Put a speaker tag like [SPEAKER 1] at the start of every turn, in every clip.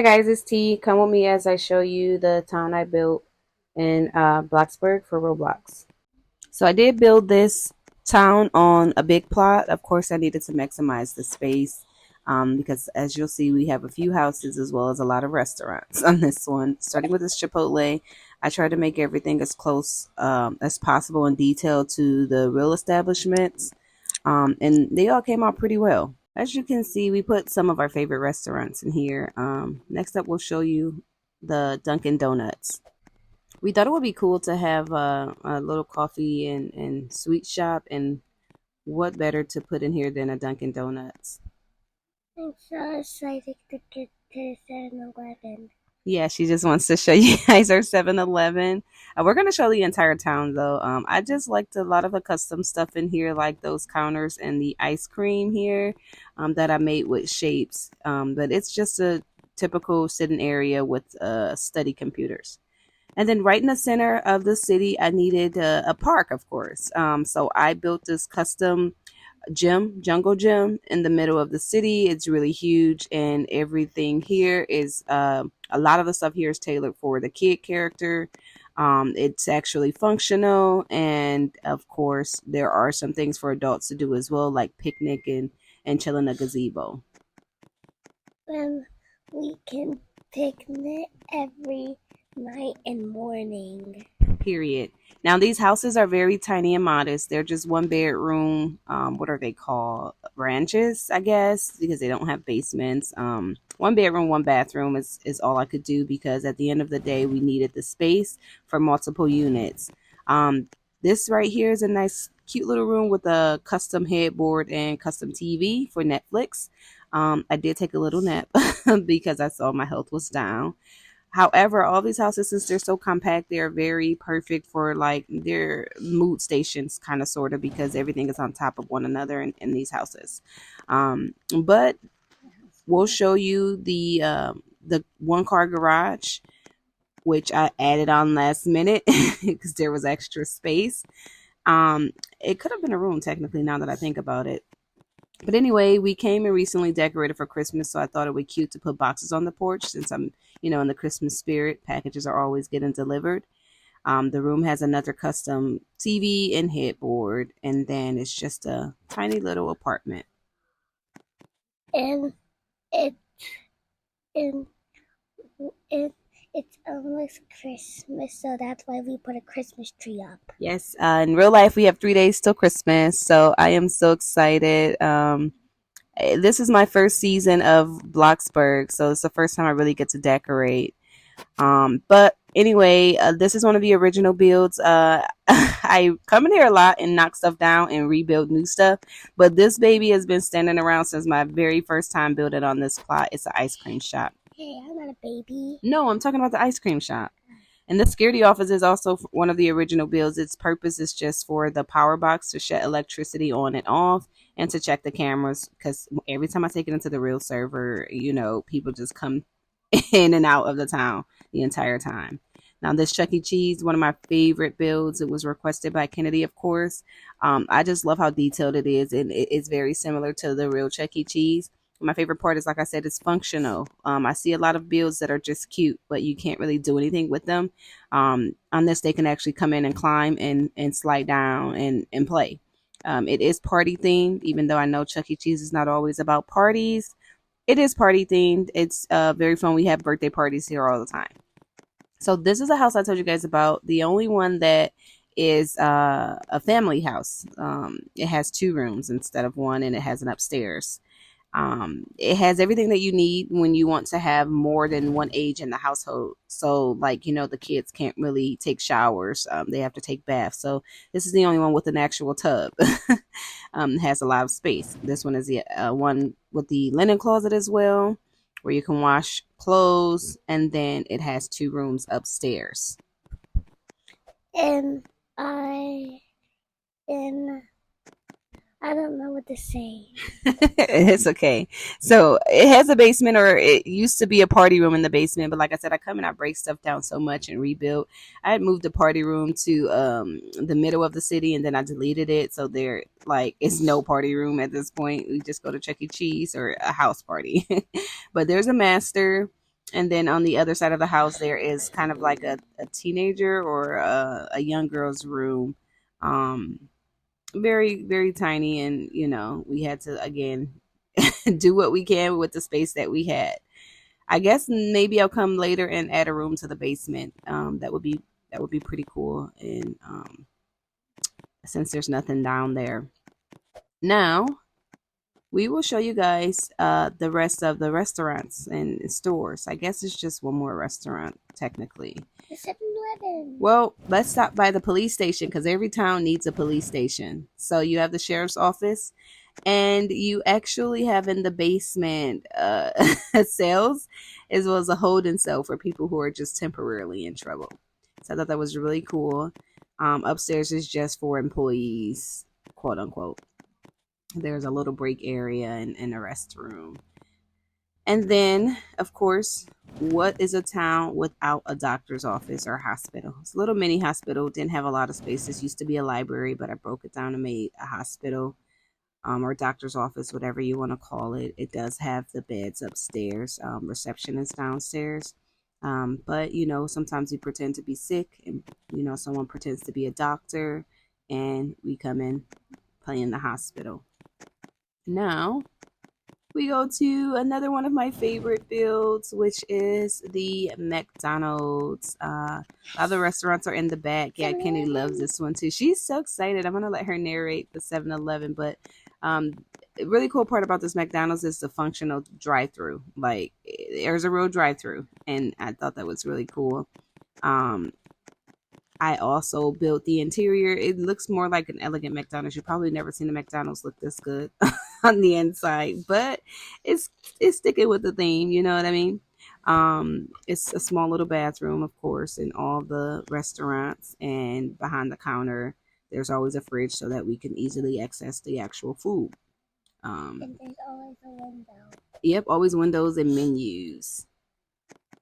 [SPEAKER 1] Hi guys, it's T. Come with me as I show you the town I built in Bloxburg for Roblox. So I did build this town on a big plot. Of course, I needed to maximize the space because as you'll see, we have a few houses as well as a lot of restaurants on this one. Starting with this Chipotle, I tried to make everything as close as possible in detail to the real establishments. And they all came out pretty well. As you can see, we put some of our favorite restaurants in here. Next up, we'll show you the Dunkin Donuts. We thought it would be cool to have a little coffee and sweet shop, and what better to put in here than a Dunkin Donuts?
[SPEAKER 2] I'm so excited to get to 7-Eleven.
[SPEAKER 1] Yeah, she just wants to show you guys our 7-Eleven. We're going to show the entire town, though. I just liked a lot of the custom stuff in here, like those counters and the ice cream here that I made with shapes. But it's just a typical sitting area with study computers. And then right in the center of the city, I needed a park, of course. So I built this custom jungle gym in the middle of the city. It's really huge, and everything here is a lot of the stuff here is tailored for the kid character. It's actually functional, and of course, there are some things for adults to do as well, like picnic and chill in a gazebo.
[SPEAKER 2] We can picnic every night and morning.
[SPEAKER 1] Period. Now these houses are very tiny and modest. They're just one bedroom. What are they called? Ranches, I guess, because they don't have basements. One bedroom, one bathroom is all I could do because at the end of the day, we needed the space for multiple units. This right here is a nice, cute little room with a custom headboard and custom TV for Netflix. I did take a little nap because I saw my health was down. However, all these houses, since they're so compact, they're very perfect for like their mood stations, kind of sort of, because everything is on top of one another in these houses. But we'll show you the one car garage, which I added on last minute because there was extra space. It could have been a room technically now that I think about it. But anyway, we came and recently decorated for Christmas, so I thought it would be cute to put boxes on the porch since I'm, in the Christmas spirit. Packages are always getting delivered. The room has another custom TV and headboard, and then it's just a tiny little apartment.
[SPEAKER 2] And it and it it's almost Christmas, so that's why we put a Christmas tree up.
[SPEAKER 1] Yes, in real life, we have 3 days till Christmas, so I am so excited. This is my first season of Bloxburg, so it's the first time I really get to decorate. But anyway, this is one of the original builds. I come in here a lot and knock stuff down and rebuild new stuff, but this baby has been standing around since my very first time building on this plot. It's an ice cream shop.
[SPEAKER 2] Hey, I'm not a baby.
[SPEAKER 1] No, I'm talking about the ice cream shop. And the security office is also one of the original builds. Its purpose is just for the power box to shut electricity on and off and to check the cameras because every time I take it into the real server, people just come in and out of the town the entire time. Now, this Chuck E. Cheese, one of my favorite builds. It was requested by Kennedy, of course. I just love how detailed it is, and it's very similar to the real Chuck E. Cheese. My favorite part is, like I said, it's functional. I see a lot of builds that are just cute, but you can't really do anything with them unless they can actually come in and climb and slide down and play. It is party themed, even though I know Chuck E. Cheese is not always about parties. It is party themed. It's very fun. We have birthday parties here all the time. So this is a house I told you guys about. The only one that is a family house. It has 2 rooms instead of one, and it has an upstairs. It has everything that you need when you want to have more than one age in the household. So, like, the kids can't really take showers. They have to take baths. So this is the only one with an actual tub. It has a lot of space. This one is the one with the linen closet as well, where you can wash clothes. And then it has 2 rooms upstairs.
[SPEAKER 2] And I and I don't know what to say.
[SPEAKER 1] It's okay. So it has a basement, or it used to be a party room in the basement. But like I said, I come and I break stuff down so much and rebuild. I had moved the party room to the middle of the city, and then I deleted it. So there, like, it's no party room at this point. We just go to Chuck E. Cheese or a house party. But there's a master. And then on the other side of the house, there is kind of like a teenager or a young girl's room. Um, very, very tiny. And, we had to, again, do what we can with the space that we had. I guess maybe I'll come later and add a room to the basement. That would be pretty cool. And since there's nothing down there. Now, we will show you guys the rest of the restaurants and stores. I guess it's just one more restaurant, technically.
[SPEAKER 2] The 7-Eleven.
[SPEAKER 1] Well, let's stop by the police station because every town needs a police station. So you have the sheriff's office, and you actually have in the basement cells as well as a holding cell for people who are just temporarily in trouble. So I thought that was really cool. Upstairs is just for employees, quote unquote. There's a little break area and a restroom. And then, of course, what is a town without a doctor's office or hospital? It's a little mini hospital. Didn't have a lot of space. This used to be a library, but I broke it down and made a hospital, or doctor's office, whatever you want to call it. It does have the beds upstairs, receptionist downstairs. But, sometimes we pretend to be sick and, someone pretends to be a doctor and we come in, play in the hospital. Now, we go to another one of my favorite builds, which is the McDonald's. Other restaurants are in the back. Yeah, Kenny loves this one too. She's so excited. I'm going to let her narrate the 7-Eleven. But the really cool part about this McDonald's is the functional drive-thru. Like, there's a real drive-thru. And I thought that was really cool. I also built the interior. It looks more like an elegant McDonald's. You've probably never seen a McDonald's look this good on the inside, but it's sticking with the theme. You know what I mean? It's a small little bathroom, of course, in all the restaurants, and behind the counter, there's always a fridge so that we can easily access the actual food.
[SPEAKER 2] And there's always a window.
[SPEAKER 1] Yep, always windows and menus.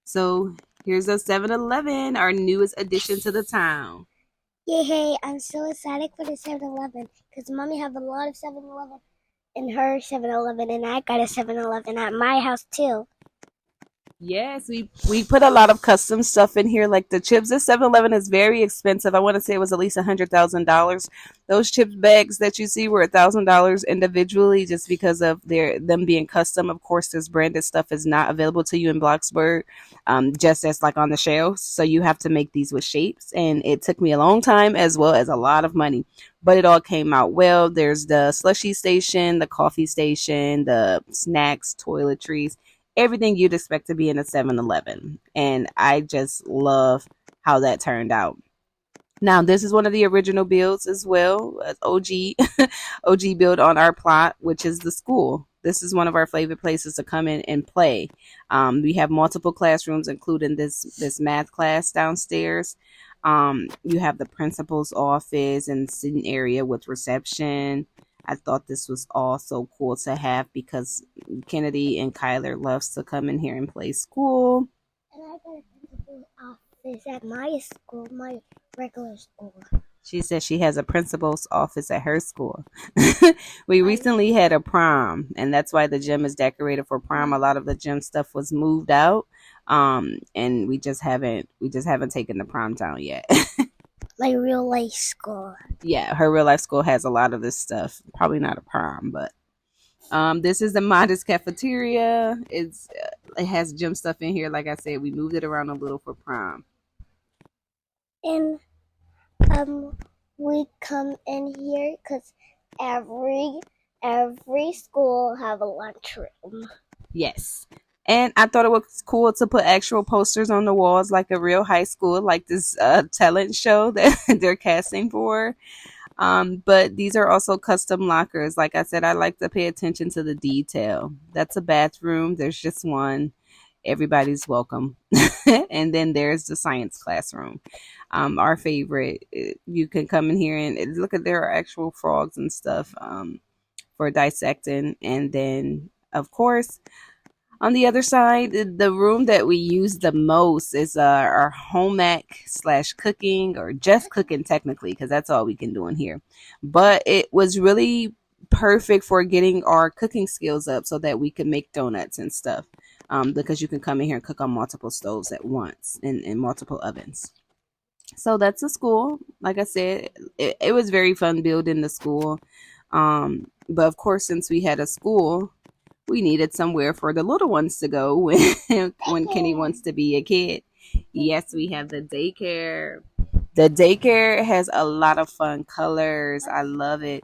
[SPEAKER 1] So here's the 7-Eleven, our newest addition to the town.
[SPEAKER 2] Yay, I'm so excited for the 7-Eleven because Mommy have a lot of 7-Eleven in her 7-Eleven, and I got a 7-Eleven at my house too.
[SPEAKER 1] Yes, we put a lot of custom stuff in here, like the chips. This 7-Eleven is very expensive. I want to say it was at least $100,000. Those chips bags that you see were $1,000 individually, just because of them being custom. Of course, this branded stuff is not available to you in Bloxburg, just as like on the shelves. So you have to make these with shapes, and it took me a long time as well as a lot of money. But it all came out well. There's the slushy station, the coffee station, the snacks, toiletries, everything you'd expect to be in a 7-Eleven. And I just love how that turned out. Now, this is one of the original builds as well, OG build on our plot, which is the school. This is one of our favorite places to come in and play. We have multiple classrooms, including this math class downstairs. You have the principal's office and sitting area with reception. I thought this was also cool to have because Kennedy and Kyler loves to come in here and play school.
[SPEAKER 2] And I got a principal's office at my school, my regular school.
[SPEAKER 1] She says she has a principal's office at her school. We recently had a prom, and that's why the gym is decorated for prom. A lot of the gym stuff was moved out, and we just haven't taken the prom down yet.
[SPEAKER 2] My real life school.
[SPEAKER 1] Yeah, her real life school has a lot of this stuff. Probably not a prom, but this is the modest cafeteria. It has gym stuff in here. Like I said, we moved it around a little for prom.
[SPEAKER 2] And we come in here because every school have a lunchroom.
[SPEAKER 1] Yes. And I thought it was cool to put actual posters on the walls like a real high school, like this talent show that they're casting for. But these are also custom lockers. Like I said, I like to pay attention to the detail. That's a bathroom. There's just one. Everybody's welcome. And then there's the science classroom. Our favorite. You can come in here and look at their actual frogs and stuff for dissecting. And then, of course, on the other side, the room that we use the most is our home ec / cooking, or just cooking technically, because that's all we can do in here. But it was really perfect for getting our cooking skills up so that we could make donuts and stuff. because you can come in here and cook on multiple stoves at once and multiple ovens. So that's the school. Like I said, it was very fun building the school. But of course, since we had a school, we needed somewhere for the little ones to go when Kenny wants to be a kid. Yes, we have the daycare. The daycare has a lot of fun colors. I love it.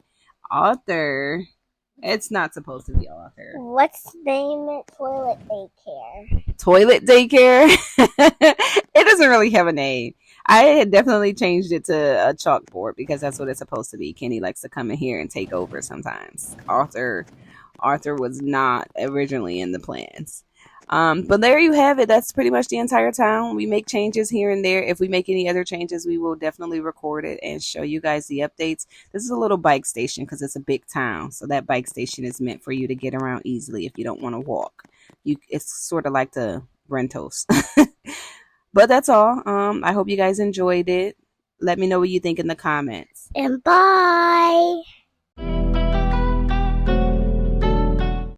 [SPEAKER 1] Arthur. It's not supposed to be Arthur.
[SPEAKER 2] What's the name? Toilet daycare.
[SPEAKER 1] Toilet daycare? It doesn't really have a name. I had definitely changed it to a chalkboard because that's what it's supposed to be. Kenny likes to come in here and take over sometimes. Arthur was not originally in the plans. But there you have it. That's pretty much the entire town. We make changes here and there. If we make any other changes, we will definitely record it and show you guys the updates. This is a little bike station because it's a big town. So that bike station is meant for you to get around easily if you don't want to walk. It's sort of like the rentals. But that's all. I hope you guys enjoyed it. Let me know what you think in the comments.
[SPEAKER 2] And bye.